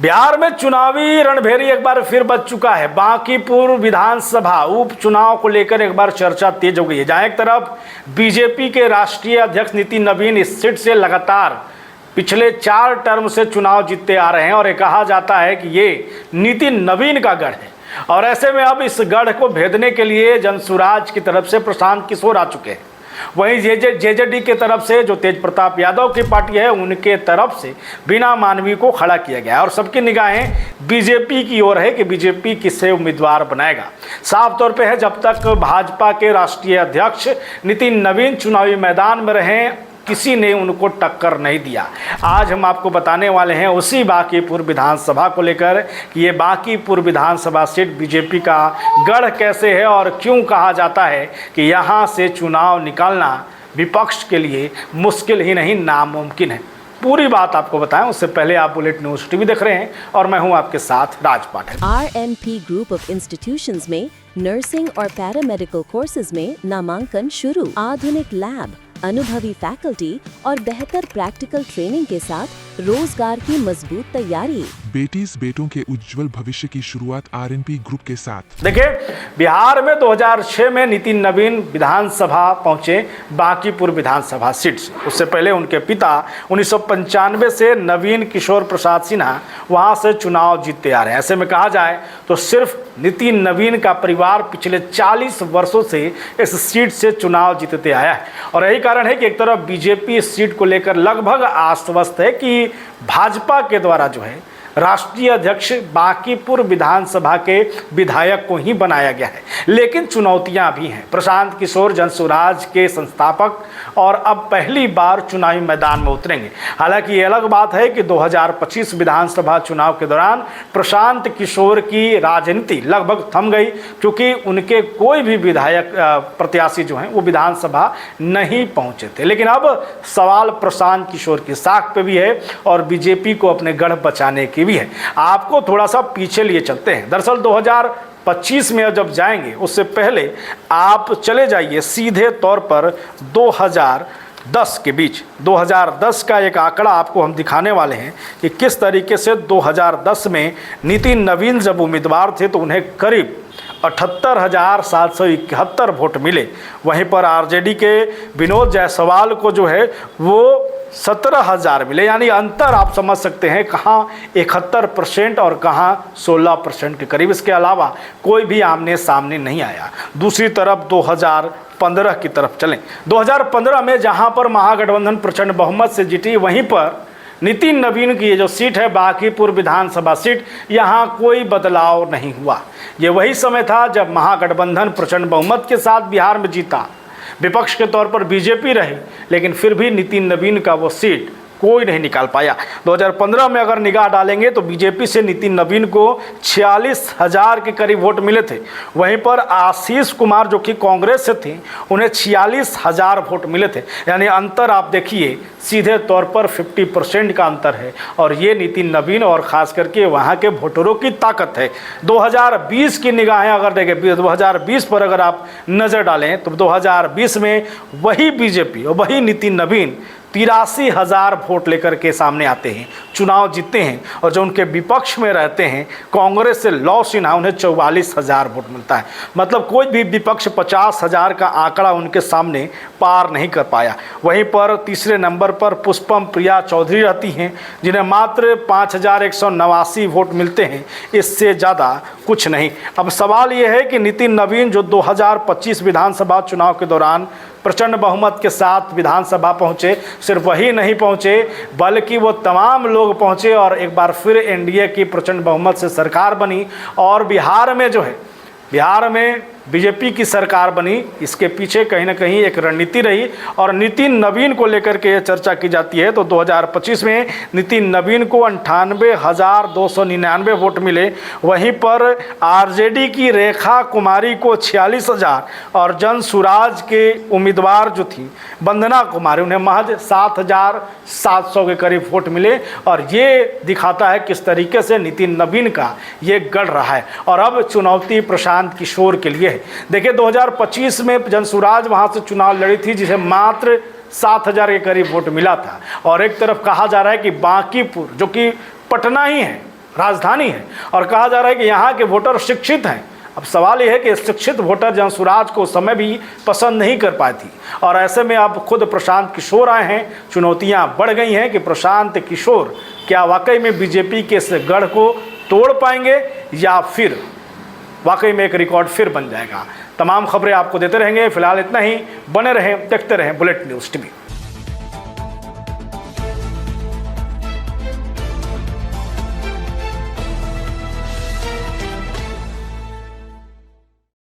बिहार में चुनावी रणभेरी एक बार फिर बच चुका है। बांकीपुर विधानसभा उपचुनाव को लेकर एक बार चर्चा तेज हो गई है, जहां एक तरफ बीजेपी के राष्ट्रीय अध्यक्ष नितिन नवीन इस सीट से लगातार पिछले 4 टर्म से चुनाव जीतते आ रहे हैं और ये कहा जाता है कि ये नितिन नवीन का गढ़ है। और ऐसे में अब इस गढ़ को भेदने के लिए जनसुराज की तरफ से प्रशांत किशोर आ चुके हैं। वहीं जेजेडी के तरफ से जो तेज प्रताप यादव की पार्टी है, उनके तरफ से बीना मानवी को खड़ा किया गया है और सबकी निगाहें बीजेपी की ओर है कि बीजेपी किसे उम्मीदवार बनाएगा। साफ तौर पे है, जब तक भाजपा के राष्ट्रीय अध्यक्ष नितिन नवीन चुनावी मैदान में रहे, किसी ने उनको टक्कर नहीं दिया। आज हम आपको बताने वाले हैं उसी बांकीपुर विधानसभा को लेकर कि ये बांकीपुर विधानसभा सीट बीजेपी का गढ़ कैसे है और क्यों कहा जाता है कि यहाँ से चुनाव निकालना विपक्ष के लिए मुश्किल ही नहीं नामुमकिन है। पूरी बात आपको बताएं उससे पहले आप बुलेट न्यूज टीवी देख रहे हैं और मैं हूं आपके साथ राज पाठक। RNP ग्रुप ऑफ इंस्टीट्यूशंस में नर्सिंग और पैरामेडिकल कोर्सेज में नामांकन शुरू। आधुनिक लैब, अनुभवी फैकल्टी और बेहतर प्रैक्टिकल ट्रेनिंग के साथ रोजगार की मजबूत तैयारी। बेटीज बेटों के उज्जवल भविष्य की शुरुआत RNP ग्रुप के साथ। देखिए, बिहार में 2006 में नितिन नवीन विधानसभा पहुंचे बांकीपुर विधानसभा सीट से। उससे पहले उनके पिता 1995 से नवीन किशोर प्रसाद सिन्हा वहां से चुनाव जीतते आ रहे हैं। ऐसे में कहा जाए तो सिर्फ नितिन नवीन का परिवार पिछले 40 वर्षों से इस सीट से चुनाव जीतते आया है और यही कारण है कि एक तरफ बीजेपी इस सीट को लेकर लगभग आश्वस्त है कि भाजपा के द्वारा जो है राष्ट्रीय अध्यक्ष बांकीपुर विधानसभा के विधायक को ही बनाया गया है, लेकिन चुनौतियां भी हैं। प्रशांत किशोर जनसुराज के संस्थापक और अब पहली बार चुनावी मैदान में उतरेंगे। हालांकि ये अलग बात है कि 2025 विधानसभा चुनाव के दौरान प्रशांत किशोर की राजनीति लगभग थम गई, क्योंकि उनके कोई भी विधायक प्रत्याशी जो हैं वो विधानसभा नहीं पहुंचे थे। लेकिन अब सवाल प्रशांत किशोर की साख पे भी है और बीजेपी को अपने गढ़ बचाने की भी है। आपको थोड़ा सा पीछे लिए चलते हैं। दरअसल 2025 में जब जाएंगे उससे पहले आप चले जाइए सीधे तौर पर 2010 के बीच। 2010 का एक आंकड़ा आपको हम दिखाने वाले हैं कि किस तरीके से 2010 में नितिन नवीन जब उम्मीदवार थे तो उन्हें करीब 78,771 वोट मिले। वहीं पर आरजेडी के विनोद जायसवाल को जो है वो 17,000 मिले। यानी अंतर आप समझ सकते हैं, कहाँ 71% और कहाँ 16% के करीब। इसके अलावा कोई भी आमने सामने नहीं आया। दूसरी तरफ 2015 की तरफ चलें। 2015 में जहाँ पर महागठबंधन प्रचंड बहुमत से जीती, वहीं पर नितिन नवीन की ये जो सीट है बांकीपुर विधानसभा सीट, यहाँ कोई बदलाव नहीं हुआ। ये वही समय था जब महागठबंधन प्रचंड बहुमत के साथ बिहार में जीता। विपक्ष के तौर पर बीजेपी रही, लेकिन फिर भी नितिन नवीन का वो सीट कोई नहीं निकाल पाया। 2015 में अगर निगाह डालेंगे तो बीजेपी से नितिन नवीन को 46,000 के करीब वोट मिले थे। वहीं पर आशीष कुमार जो कि कांग्रेस से थे, उन्हें 46,000 वोट मिले थे। यानी अंतर आप देखिए, सीधे तौर पर 50% का अंतर है और ये नितिन नवीन और ख़ास करके वहाँ के वोटरों की ताकत है। 2020 की निगाहें अगर देखें, 2020 पर अगर आप नज़र डालें तो 2020 में वही बीजेपी और वही नितिन नवीन 83,000 वोट लेकर के सामने आते हैं, चुनाव जीतते हैं और जो उनके विपक्ष में रहते हैं कांग्रेस से लौ सिन्हा, उन्हें 44,000 वोट मिलता है। मतलब कोई भी विपक्ष 50,000 का आंकड़ा उनके सामने पार नहीं कर पाया। वहीं पर तीसरे नंबर पर पुष्पम प्रिया चौधरी रहती हैं, जिन्हें मात्र 5,189 वोट मिलते हैं, इससे ज़्यादा कुछ नहीं। अब सवाल ये है कि नितिन नवीन जो 2025 विधानसभा चुनाव के दौरान प्रचंड बहुमत के साथ विधानसभा पहुंचे, सिर्फ वही नहीं पहुंचे बल्कि वो तमाम लोग पहुंचे और एक बार फिर एनडीए की प्रचंड बहुमत से सरकार बनी और बिहार में जो है, बिहार में बीजेपी की सरकार बनी। इसके पीछे कहीं ना कहीं एक रणनीति रही और नितिन नवीन को लेकर के ये चर्चा की जाती है। तो 2025 में नितिन नवीन को 98,299 वोट मिले। वहीं पर आरजेडी की रेखा कुमारी को 46,000 और जनसुराज के उम्मीदवार जो थी वंदना कुमारी, उन्हें महज 7,700 के करीब वोट मिले। और ये दिखाता है किस तरीके से नितिन नवीन का ये गढ़ रहा है। और अब चुनौती प्रशांत किशोर के लिए। देखिए, 2025 में जनसुराज वहां से चुनाव लड़ी थी, जिसे मात्र 7,000 के करीब वोट मिला था। और एक तरफ कहा जा रहा है कि बांकीपुर जो कि पटना ही है, राजधानी है और कहा जा रहा है कि यहाँ के वोटर शिक्षित हैं। अब सवाल यह है कि शिक्षित वोटर जनसुराज को उस समय भी पसंद नहीं कर पाई थी और ऐसे में अब खुद प्रशांत किशोर आए हैं। चुनौतियां बढ़ गई हैं कि प्रशांत किशोर क्या वाकई में बीजेपी के इस गढ़ को तोड़ पाएंगे या फिर वाकई में एक रिकॉर्ड फिर बन जाएगा। तमाम खबरें आपको देते रहेंगे। फिलहाल इतना ही, बने रहें, देखते रहें बुलेटिन न्यूज़ टीवी।